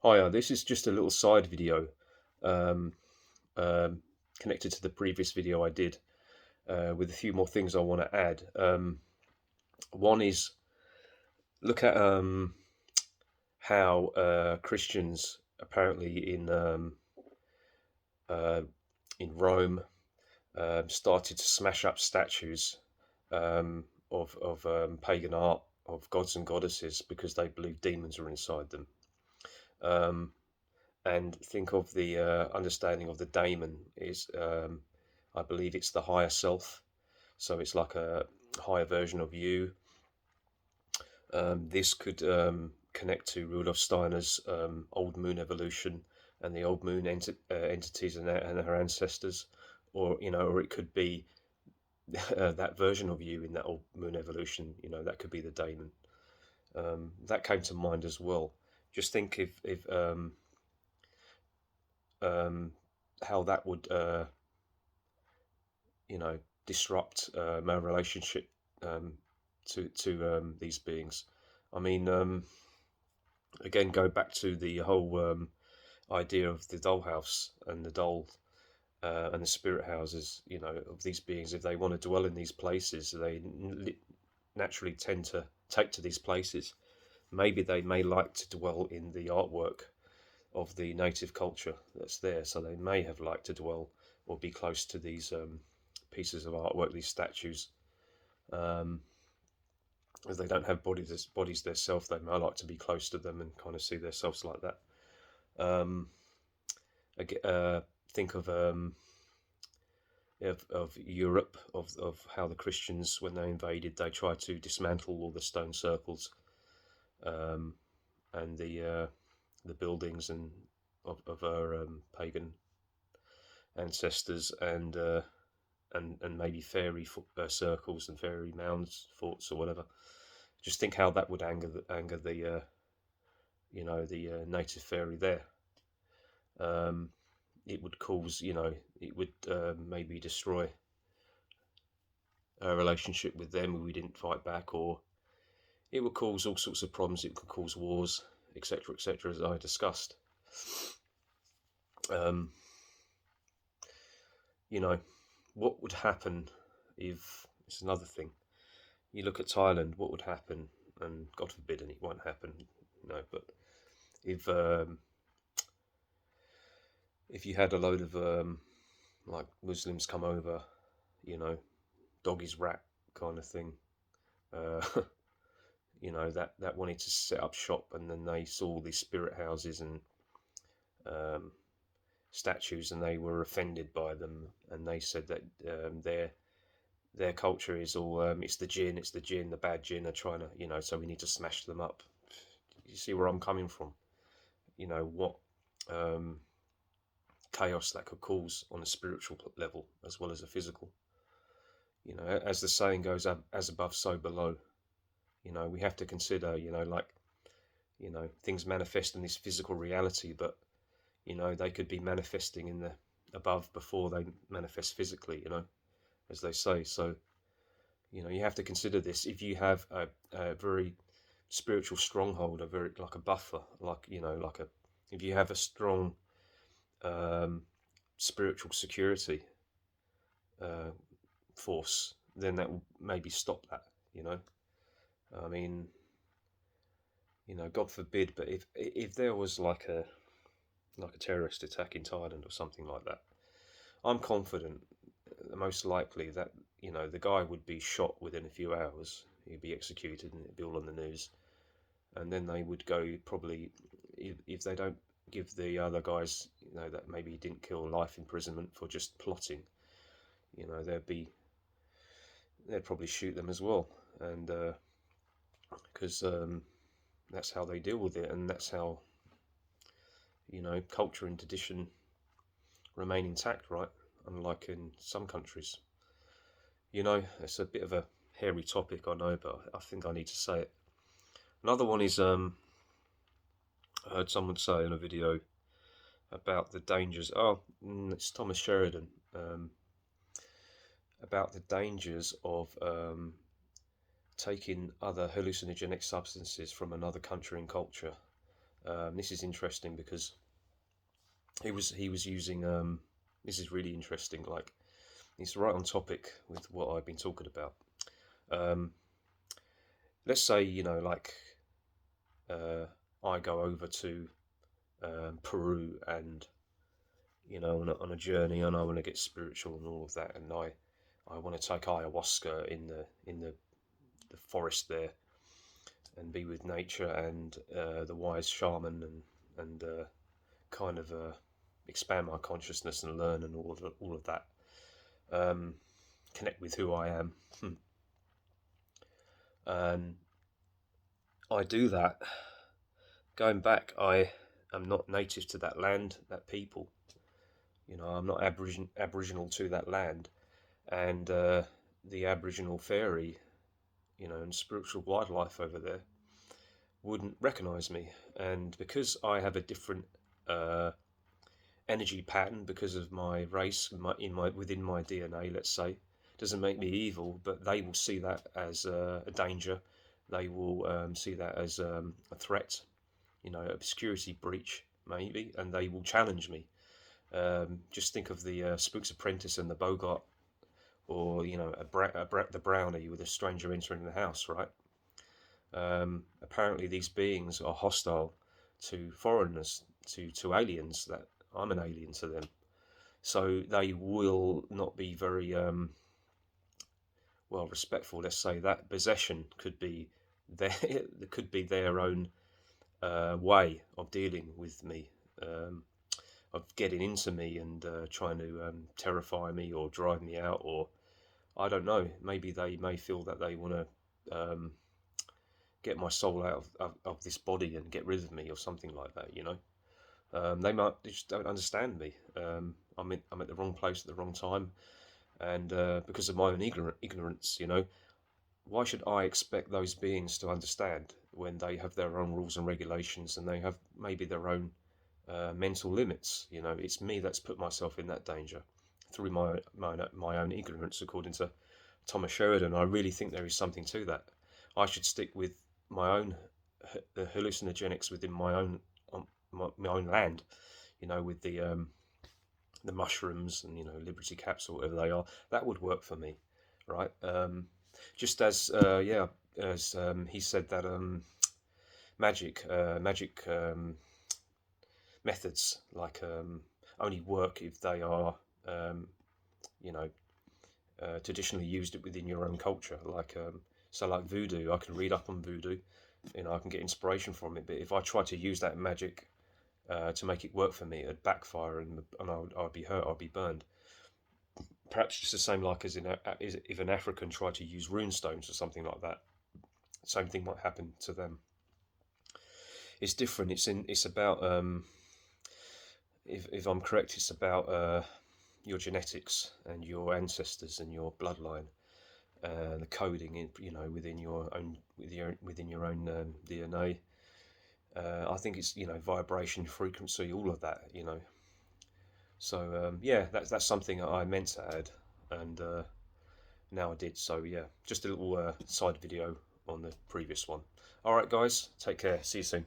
Hiya, this is just a little side video um, um, connected to the previous video I did with a few more things I want to add. One is look at how Christians apparently uh, in Rome started to smash up statues of pagan art of gods and goddesses because they believed demons were inside them. Um, and think of the understanding of the daemon is I believe it's the higher self, so it's like a higher version of you. This could connect to Rudolf Steiner's old moon evolution and the old moon entities and her ancestors, or it could be that version of you in that old moon evolution. That could be the daemon. That came to mind as well. Just think if um, how that would disrupt our relationship um, to these beings. I mean, again, go back to the whole idea of the dollhouse and the doll and the spirit houses. Of these beings, if they want to dwell in these places, they naturally tend to take to these places. Maybe they may like to dwell in the artwork of the native culture that's there, so they may have liked to dwell or be close to these pieces of artwork, these statues. Um, as they don't have bodies themselves, they may like to be close to them and kind of see themselves like that. Um, think of Europe, of how the Christians, when they invaded, they tried to dismantle all the stone circles um, and the buildings of our pagan ancestors and maybe fairy circles and fairy mounds, forts or whatever. Just think how that would anger the native fairy there. Um, it would cause it would maybe destroy our relationship with them if we didn't fight back, or it would cause all sorts of problems. It could cause wars, etc., etc., as I discussed. Um, you know, what would happen if it's another thing. You look at Thailand, what would happen, and God forbid, and it won't happen, but if if you had a load of like Muslims come over, you know, doggy's rat kind of thing, uh, that wanted to set up shop, and then they saw these spirit houses and um, statues, and they were offended by them, and they said that their culture is all it's the jinn, the bad jinn are trying to, so we need to smash them up. You see where I'm coming from? What um, chaos that could cause on a spiritual level as well as a physical. As the saying goes, as above, so below. We have to consider, like, things manifest in this physical reality, but, they could be manifesting in the above before they manifest physically, as they say. So, you have to consider this. If you have a very spiritual stronghold, a very, like a buffer, like, if you have a strong um, spiritual security uh, force, then that will maybe stop that, you know. I mean, God forbid, but if there was like a terrorist attack in Thailand or something like that, I'm confident, most likely that the guy would be shot within a few hours. He'd be executed, and it'd be all on the news. And then they would go probably if they don't give the other guys, that maybe didn't kill, life imprisonment for just plotting. They'd probably shoot them as well, and because that's how they deal with it, and that's how culture and tradition remain intact, right? Unlike in some countries. It's a bit of a hairy topic, I know, but I think I need to say it. Another one is I heard someone say in a video about the dangers. Oh, it's Thomas Sheridan. About the dangers of taking other hallucinogenic substances from another country and culture This is interesting because he was using. This is really interesting. Like, it's right on topic with what I've been talking about. Um, let's say, like, uh, I go over to Peru, and on a journey, and I want to get spiritual and all of that, and I want to take ayahuasca in the forest there, and be with nature and the wise shaman, and kind of expand my consciousness and learn and all of that. Um, Connect with who I am, and I do that. Going back, I am not native to that land, that people. I'm not Aboriginal to that land, and the Aboriginal fairy, and spiritual wildlife over there wouldn't recognize me. And because I have a different uh, energy pattern, because of my race, within my DNA, let's say, doesn't make me evil, but they will see that as a danger. They will see that as a threat, obscurity breach maybe, and they will challenge me. Just think of the Spook's Apprentice and the Bogart, or the brownie with a stranger entering the house, right? Apparently, these beings are hostile to foreigners, to aliens. That I'm an alien to them, so they will not be very well respectful. Let's say that possession could be their could be their own way of dealing with me, of getting into me and trying to terrify me or drive me out, or I don't know. Maybe they may feel that they want to get my soul out of this body and get rid of me or something like that. They might just don't understand me. I'm at the wrong place at the wrong time, and because of my own ignorance, why should I expect those beings to understand when they have their own rules and regulations, and they have maybe their own mental limits? It's me that's put myself in that danger through my own ignorance, according to Thomas Sheridan. I really think there is something to that. I should stick with my own the hallucinogenics within my own land, with the mushrooms and Liberty caps or whatever they are. That would work for me, right? Just as yeah, as he said that magic methods like only work if they are um, you know traditionally used within your own culture. Like voodoo, I can read up on voodoo, I can get inspiration from it. But if I try to use that magic to make it work for me, it'd backfire, and I'd be hurt, I'd be burned. Perhaps just the same, like as if an African tried to use runestones or something like that, same thing might happen to them. It's different. It's about if I'm correct, it's about your genetics and your ancestors and your bloodline, the coding in, within your own within your own DNA. I think it's vibration, frequency, all of that. So yeah, that's something that I meant to add, and now I did. So yeah, just a little side video on the previous one. All right, guys, take care. See you soon.